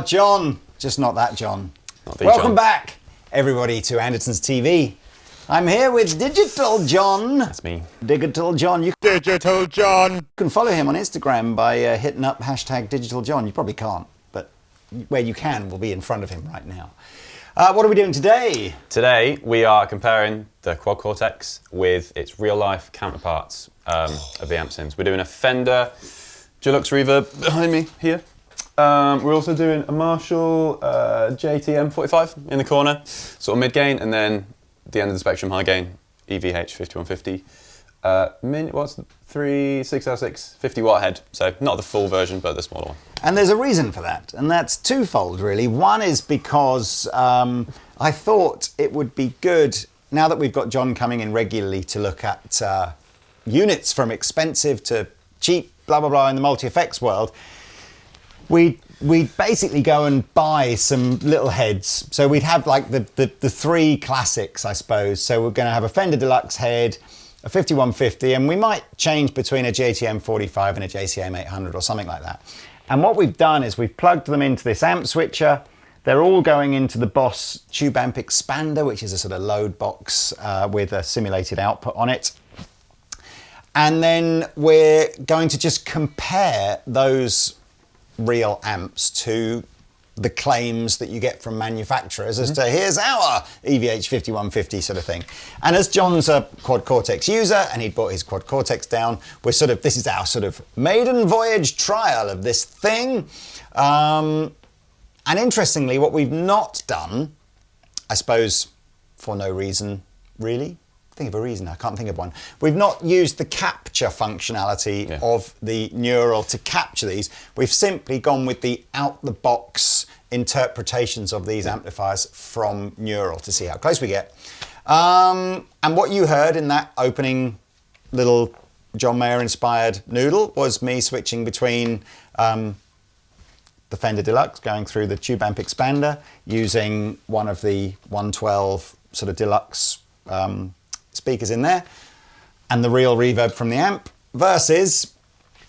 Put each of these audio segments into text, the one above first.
John. Just not that John. Not the Welcome John. back, everybody, to Andertons TV. I'm here with Digital John. That's me. Digital John. You Digital John. can follow him on Instagram by hitting up hashtag Digital John. You probably can't, but where you can will be in front of him right now. What are we doing today? Today we are comparing the Quad Cortex with its real-life counterparts of the amp sims. We're doing a Fender Deluxe Reverb behind me here. We're also doing a Marshall JTM 45 in the corner, sort of mid-gain, and then the end of the spectrum high gain EVH 5150. What's 6L6 50 watt head, so not the full version but the smaller one. And there's a reason for that, and that's twofold really. One is because I thought it would be good, now that we've got John coming in regularly to look at units from expensive to cheap, blah blah blah, in the multi-effects world, we'd basically go and buy some little heads. So we'd have like the three classics, I suppose. So we're going to have a Fender Deluxe head, a 5150, and we might change between a JTM 45 and a JCM 800 or something like that. And what we've done is we've plugged them into this amp switcher. They're all going into the Boss Tube Amp Expander, which is a sort of load box with a simulated output on it. And then we're going to just compare those real amps to the claims that you get from manufacturers as to here's our EVH 5150 sort of thing. And as John's a Quad Cortex user and he'd brought his Quad Cortex down, this is our sort of maiden voyage trial of this thing. And interestingly, what we've not done, I suppose for no reason really, think of a reason, I can't think of one. We've not used the capture functionality of the Neural to capture these. We've simply gone with the out-the-box interpretations of these amplifiers from Neural to see how close we get. And what you heard in that opening little John Mayer-inspired noodle was me switching between the Fender Deluxe, going through the Tube Amp Expander, using one of the 112 sort of Deluxe speakers in there, and the real reverb from the amp, versus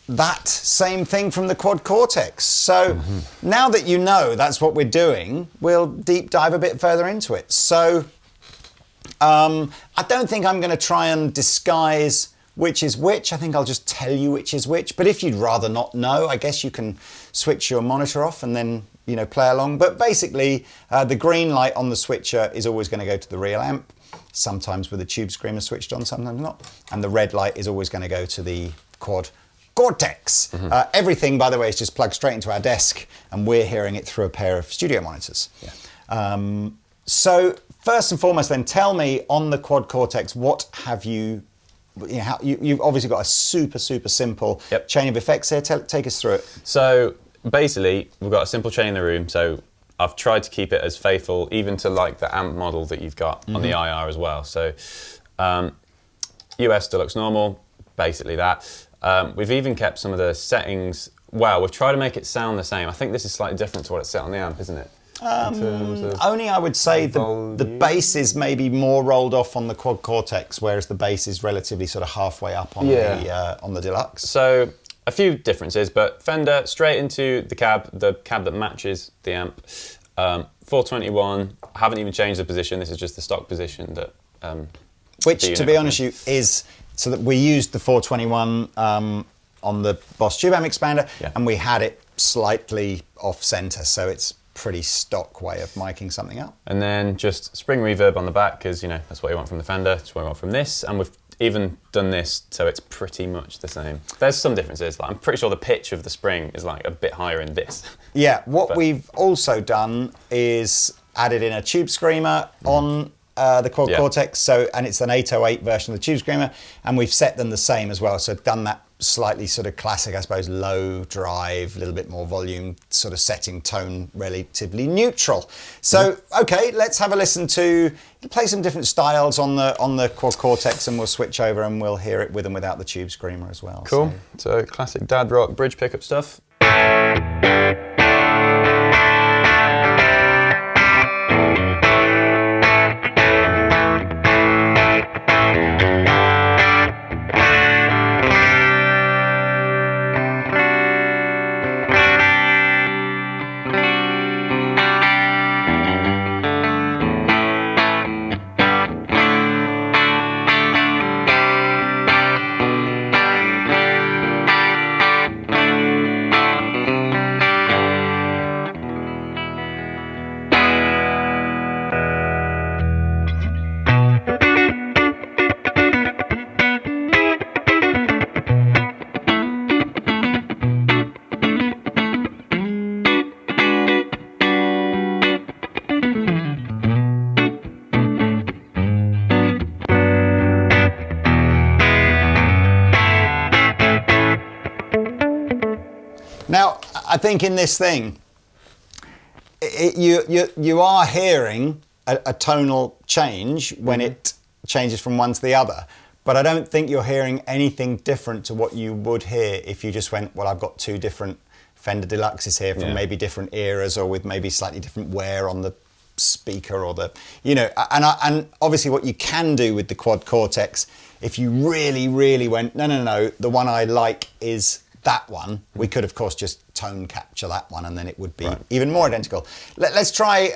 that same thing from the Quad Cortex. So now that you know that's what we're doing, we'll deep dive a bit further into it. So I don't think I'm going to try and disguise which is which. I think I'll just tell you which is which. But if you'd rather not know, I guess you can switch your monitor off and then, you know, play along. But basically, the green light on the switcher is always going to go to the real amp, sometimes with the tube screamer switched on, sometimes not. And the red light is always going to go to the Quad Cortex. Everything, by the way, is just plugged straight into our desk, and we're hearing it through a pair of studio monitors. So first and foremost, then, tell me on the Quad Cortex, what have you... you've obviously got a super simple chain of effects here. Take us through it. So basically, we've got a simple chain in the room. So I've tried to keep it as faithful, even to like the amp model that you've got on the IR as well. So US Deluxe Normal, basically that. We've even kept some of the settings. Well, we've tried to make it sound the same. I think this is slightly different to what it's set on the amp, isn't it? Only I would say the bass is maybe more rolled off on the Quad Cortex, whereas the bass is relatively sort of halfway up on the Deluxe. So a few differences, but Fender straight into the cab that matches the amp. 421. I haven't even changed the position. This is just the stock position that. Which, to be honest, is so that we used the 421 on the Boss Tube Amp Expander, and we had it slightly off center, so it's pretty stock way of miking something up. And then just spring reverb on the back, because that's what you want from the Fender, that's what you want from this, and we've even done this so it's pretty much the same. There's some differences, like I'm pretty sure the pitch of the spring is like a bit higher in this. Yeah, what we've also done is added in a tube screamer on the Quad Cortex, and it's an 808 version of the tube screamer, and we've set them the same as well, so done that slightly sort of classic, I suppose, low drive, a little bit more volume, sort of setting tone relatively neutral. So, okay, let's have a listen to, play some different styles on the Quad Cortex, and we'll switch over and we'll hear it with and without the tube screamer as well. Cool. So classic dad rock bridge pickup stuff. Now, I think in this thing, you are hearing a tonal change when it changes from one to the other. But I don't think you're hearing anything different to what you would hear if you just went, well, I've got two different Fender Deluxes here from maybe different eras or with maybe slightly different wear on the speaker or the, you know, and obviously what you can do with the Quad Cortex, if you really, really went, no, the one I like is that one, we could of course just tone capture that one and then it would be even more identical. Let's try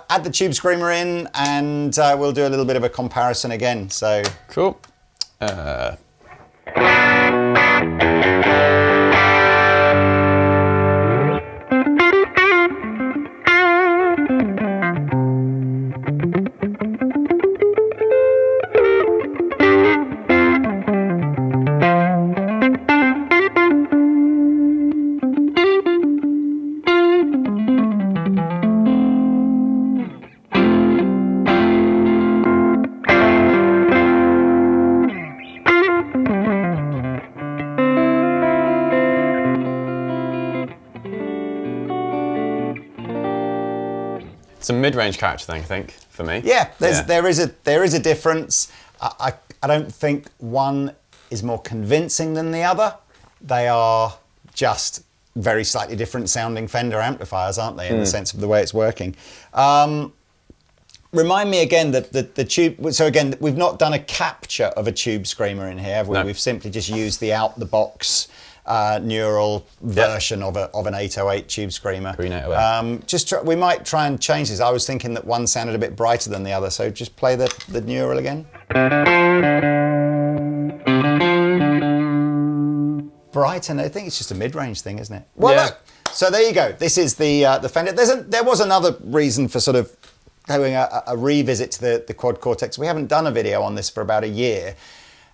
add the tube screamer in and we'll do a little bit of a comparison again. So cool. It's a mid-range character thing, I think, for me. Yeah, there is a difference. I don't think one is more convincing than the other. They are just very slightly different sounding Fender amplifiers, aren't they, in the sense of the way it's working. Remind me again that the tube. So again, we've not done a capture of a tube screamer in here, have we? No. We've simply just used the out-the-box neural version of an 808 tube screamer. Green 808. We might try and change this. I was thinking that one sounded a bit brighter than the other, so just play the neural again. Brighter, I think it's just a mid-range thing, isn't it? Well, look, so there you go. This is the Fender. There was another reason for sort of doing a revisit to the Quad Cortex. We haven't done a video on this for about a year.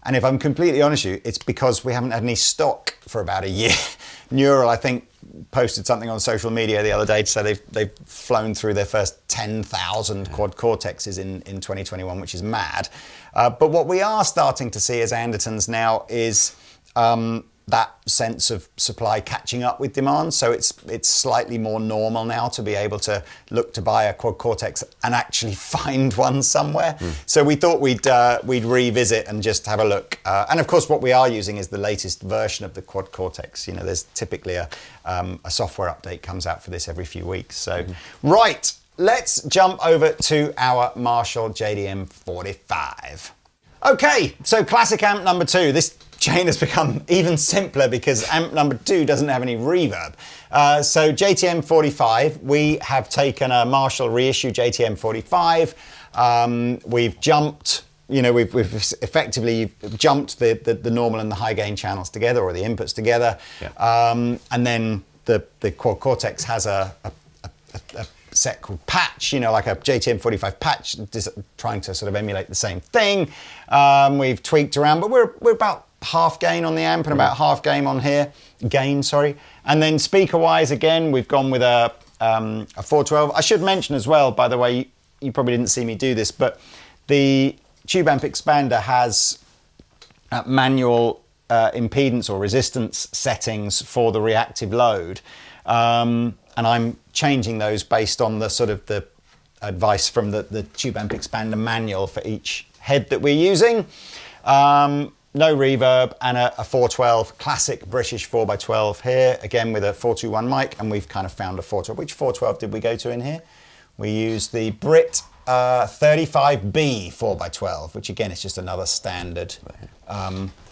And if I'm completely honest with you, it's because we haven't had any stock for about a year. Neural, I think, posted something on social media the other day to say they've flown through their first 10,000 Quad Cortexes in 2021, which is mad. But what we are starting to see as Andertons now is that sense of supply catching up with demand. So it's slightly more normal now to be able to look to buy a Quad Cortex and actually find one somewhere. So we thought we'd revisit and just have a look. And of course, what we are using is the latest version of the Quad Cortex. You know, there's typically a software update comes out for this every few weeks. So right, let's jump over to our Marshall JDM 45. Okay, so classic amp number 2. This chain has become even simpler because amp number 2 doesn't have any reverb. So JTM 45, we have taken a Marshall reissue JTM 45. We've jumped, you know, we've effectively jumped the normal and the high gain channels together, or the inputs together. Yeah. And then the Quad Cortex has a set called patch, you know, like a JTM 45 patch, trying to sort of emulate the same thing. We've tweaked around, but we're about half gain on the amp and about half gain on here. And then speaker-wise, again, we've gone with a 412. I should mention as well, by the way, you probably didn't see me do this, but the tube amp expander has manual impedance or resistance settings for the reactive load. And I'm changing those based on the sort of the advice from the tube amp expander manual for each head that we're using. No reverb and a 412, classic British 4x12 here, again with a 421 mic, and we've kind of found a 412. Which 412 did we go to in here? We used the Brit 35B 4x12, which again is just another standard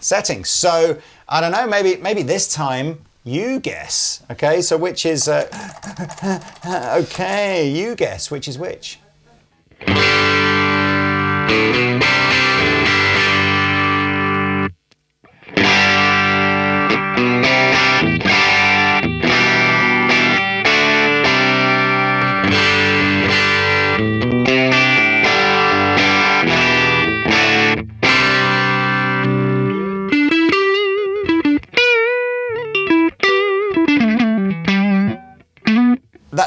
setting. So I don't know, maybe this time you guess. Okay, so which is okay, you guess which is which.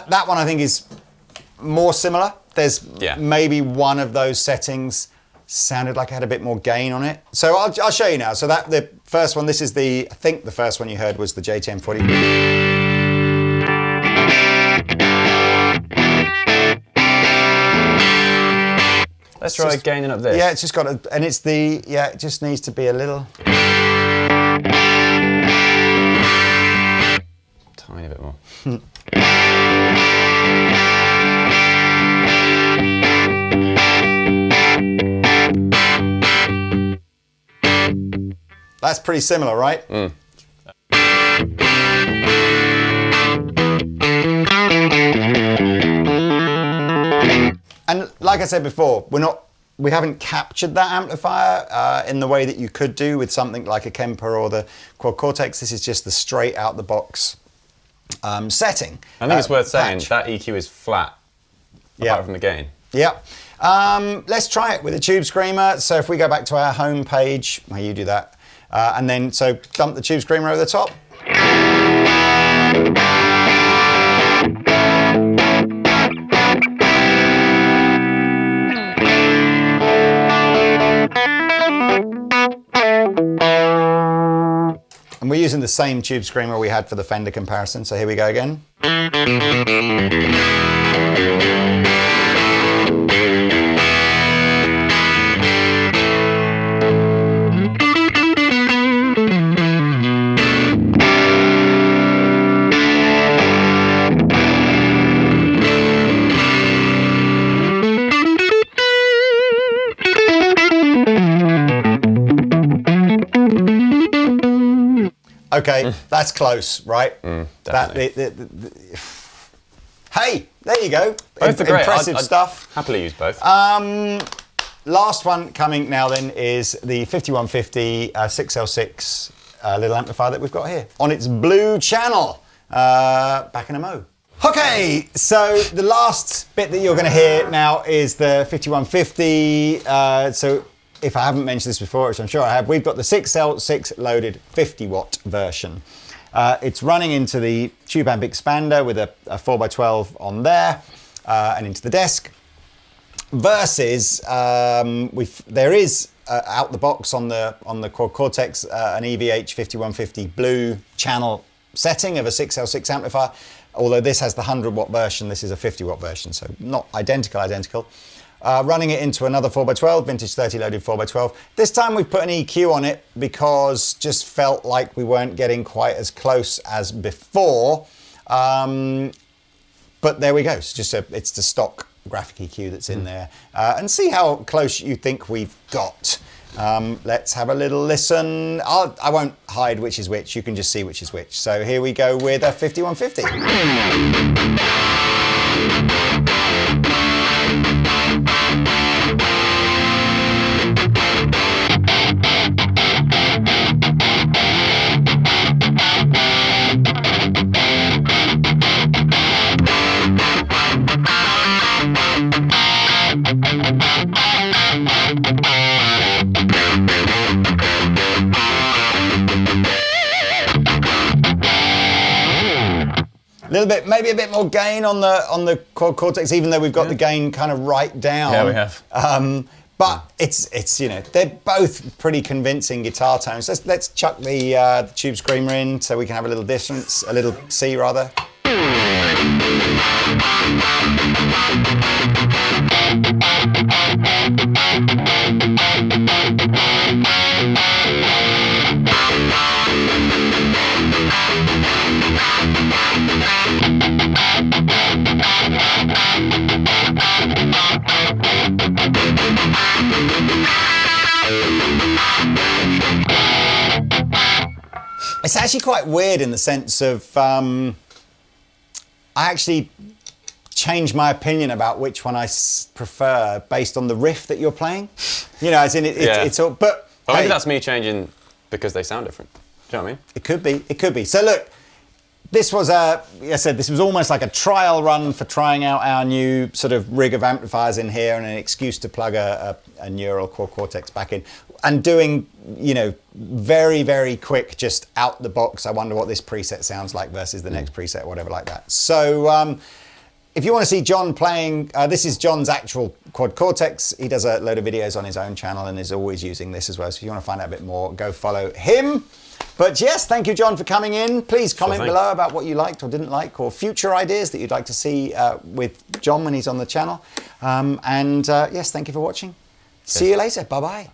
That one I think is more similar. There's maybe one of those settings sounded like it had a bit more gain on it. So I'll show you now. So that the first one, this is I think the first one you heard was the JTM 40. Let's try gaining up this. Yeah, it's just got to, and it's the, yeah, it just needs to be a little. Tiny bit more. That's pretty similar, right? Mm. And like I said before, we haven't captured that amplifier in the way that you could do with something like a Kemper or the Quad Cortex. This is just the straight out the box setting. I think it's worth saying patch. that EQ is flat, apart from the gain. Yeah. Let's try it with a Tube Screamer. So if we go back to our home page, well, you do that. And then, so dump the Tube Screamer over the top. And we're using the same Tube Screamer we had for the Fender comparison. So here we go again. Okay, that's close, right? Hey, there you go. Both are great. Impressive I'd stuff. Happily use both. Last one coming now then is the 5150 6L6 little amplifier that we've got here on its blue channel. Back in a mo. Okay, so the last bit that you're going to hear now is the 5150. So if I haven't mentioned this before, which I'm sure I have, we've got the 6L6 loaded 50 watt version. It's running into the tube amp expander with a 4x12 on there and into the desk. Versus there is out the box on the Quad Cortex an EVH 5150 blue channel setting of a 6L6 amplifier. Although this has the 100 watt version, this is a 50 watt version, so not identical. Running it into another 4x12, vintage 30 loaded 4x12. This time we've put an EQ on it because just felt like we weren't getting quite as close as before. But there we go. It's just it's the stock graphic EQ that's in there. And see how close you think we've got. Let's have a little listen. I won't hide which is which. You can just see which is which. So here we go with a 5150. A little bit, maybe a bit more gain on the Quad Cortex, even though we've got the gain kind of right down. Yeah, we have. But it's you know, they're both pretty convincing guitar tones. Let's chuck the Tube Screamer in so we can have a little distance, a little C rather. It's actually quite weird in the sense of I actually change my opinion about which one I prefer based on the riff that you're playing. You know, as in it's all. But maybe that's me changing because they sound different. Do you know what I mean? It could be. It could be. So look, this was like I said, this was almost like a trial run for trying out our new sort of rig of amplifiers in here and an excuse to plug a neural Quad Cortex back in and doing, you know, very, very quick, just out the box. I wonder what this preset sounds like versus the next preset, whatever like that. So if you want to see John playing, this is John's actual Quad Cortex. He does a load of videos on his own channel and is always using this as well. So if you want to find out a bit more, go follow him. But yes, thank you, John, for coming in. Please comment below about what you liked or didn't like, or future ideas that you'd like to see with John when he's on the channel. Yes, thank you for watching. See you later. Bye-bye.